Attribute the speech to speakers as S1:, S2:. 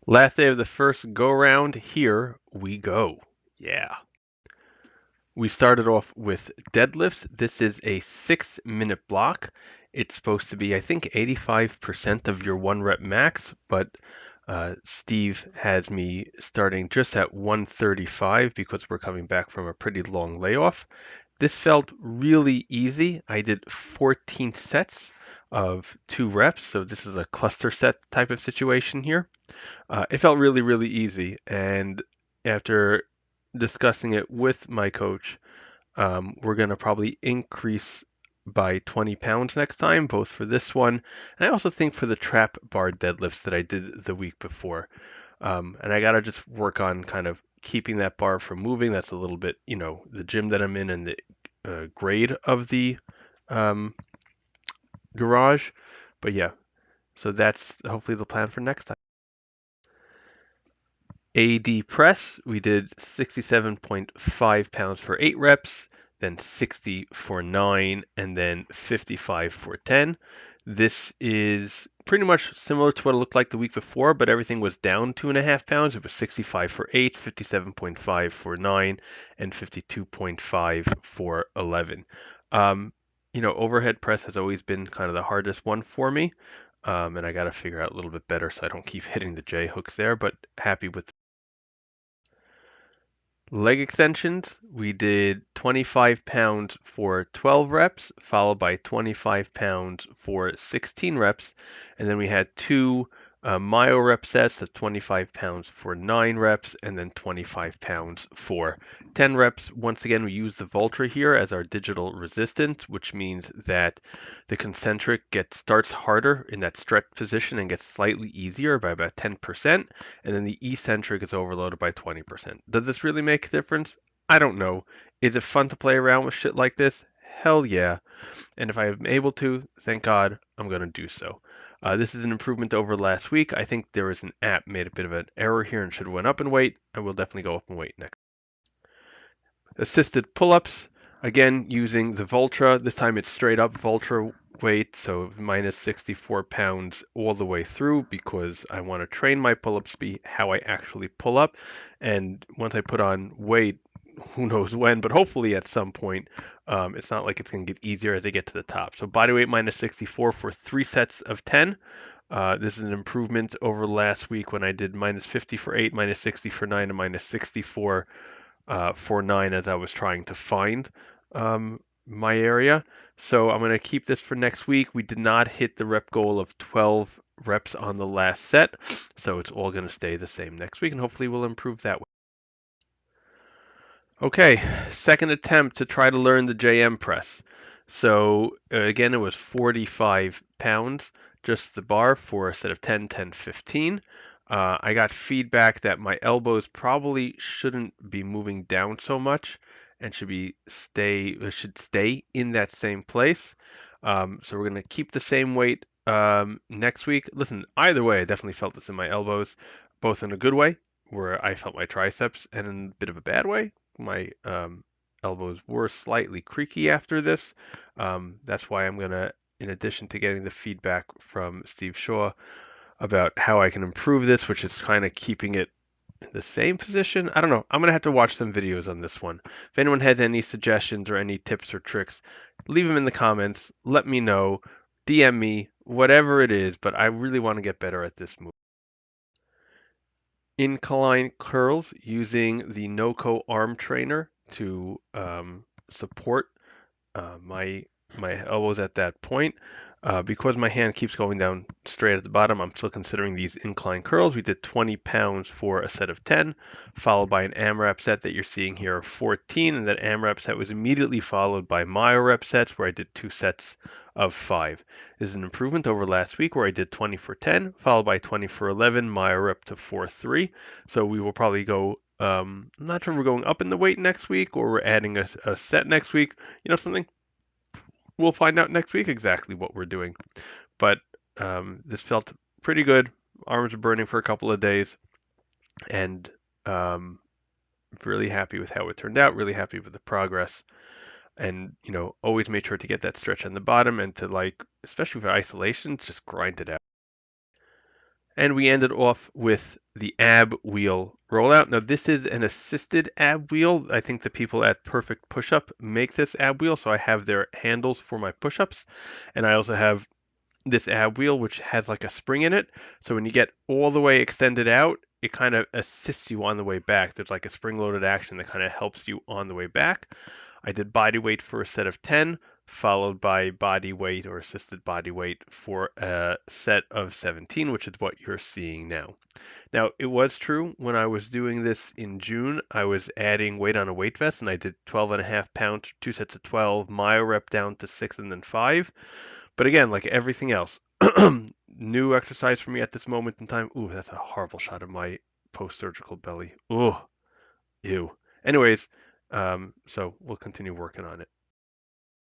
S1: Last day of the first go round. Here we go. Yeah. We started off with deadlifts. This is a 6 minute block. It's supposed to be, I think, 85% of your 1 rep max, but Steve has me starting just at 135 because we're coming back from a pretty long layoff. This felt really easy. I did 14 sets of 2 reps, so this is a cluster set type of situation here. It felt really, really easy. And after discussing it with my coach, we're going to probably increase by 20 pounds next time, both for this one and I also think for the trap bar deadlifts that I did the week before. And I got to just work on kind of keeping that bar from moving. That's a little bit, the gym that I'm in and the grade of the um, garage. But yeah, so that's hopefully the plan for next time. AD press, we did 67.5 pounds for 8 reps, then 60 for 9, and then 55 for 10. This is pretty much similar to what it looked like the week before, but everything was down 2.5 pounds. It was 65 for 8, 57.5 for 9, and 52.5 for 11. Overhead press has always been kind of the hardest one for me, and I got to figure out a little bit better so I don't keep hitting the J hooks there, but happy with leg extensions. We did 25 pounds for 12 reps, followed by 25 pounds for 16 reps. And then we had two myo rep sets of 25 pounds for 9 reps, and then 25 pounds for 10 reps. Once again, we use the Voltra here as our digital resistance, which means that the concentric starts harder in that stretch position and gets slightly easier by about 10%, and then the eccentric is overloaded by 20%. Does this really make a difference? I don't know. Is it fun to play around with shit like this? Hell yeah. And if I am able to, thank God, I'm going to do so. This is an improvement over last week. I think there was an app made a bit of an error here and should have went up in weight. I will definitely go up in weight next. Assisted pull-ups, again using the Voltra. This time it's straight up Voltra weight, so minus 64 pounds all the way through because I want to train my pull-ups to be how I actually pull up. And once I put on weight, who knows when, but hopefully at some point, it's not like it's going to get easier as I get to the top. So body weight minus 64 for 3 sets of 10. This is an improvement over last week when I did minus 50 for 8, minus 60 for 9, and minus 64 for 9 as I was trying to find my area. So I'm going to keep this for next week. We did not hit the rep goal of 12 reps on the last set, so it's all going to stay the same next week, and hopefully we'll improve that way. Okay, second attempt to try to learn the JM press. So again, it was 45 pounds, just the bar for a set of 10, 10, 15. I got feedback that my elbows probably shouldn't be moving down so much and should stay in that same place. So we're gonna keep the same weight next week. Listen, either way, I definitely felt this in my elbows, both in a good way, where I felt my triceps, and in a bit of a bad way. My elbows were slightly creaky after this. That's why I'm gonna, in addition to getting the feedback from Steve Shaw about how I can improve this, which is kind of keeping it in the same position. I don't know. I'm gonna have to watch some videos on this one. If anyone has any suggestions or any tips or tricks, leave them in the comments. Let me know. DM me, whatever it is, but I really want to get better at this move. Incline curls using the NoCo arm trainer to support my elbows at that point. Because my hand keeps going down straight at the bottom, I'm still considering these incline curls. We did 20 pounds for a set of 10, followed by an AMRAP set that you're seeing here of 14, and that AMRAP set was immediately followed by MyoRep sets where I did 2 sets of 5. This is an improvement over last week where I did 20 for 10, followed by 20 for 11, MyoRep to 4-3. So we will probably go, I'm not sure if we're going up in the weight next week or we're adding a set next week. You know something? We'll find out next week exactly what we're doing. But this felt pretty good. Arms were burning for a couple of days, and really happy with how it turned out. Really happy with the progress, and always made sure to get that stretch on the bottom and to especially for isolation, just grind it out. And we ended off with the ab wheel rollout. Now this is an assisted ab wheel. I think the people at Perfect Pushup make this ab wheel, so I have their handles for my push-ups, and I also have this ab wheel which has like a spring in it. So when you get all the way extended out, it kind of assists you on the way back. There's like a spring-loaded action that kind of helps you on the way back. I did body weight for a set of 10, followed by body weight or assisted body weight for a set of 17, which is what you're seeing now. Now, it was true when I was doing this in June, I was adding weight on a weight vest, and I did 12.5 pounds, 2 sets of 12, myo rep down to 6 and then 5. But again, like everything else, new exercise for me at this moment in time. Ooh, that's a horrible shot of my post-surgical belly. Ooh, ew. Anyways, so we'll continue working on it.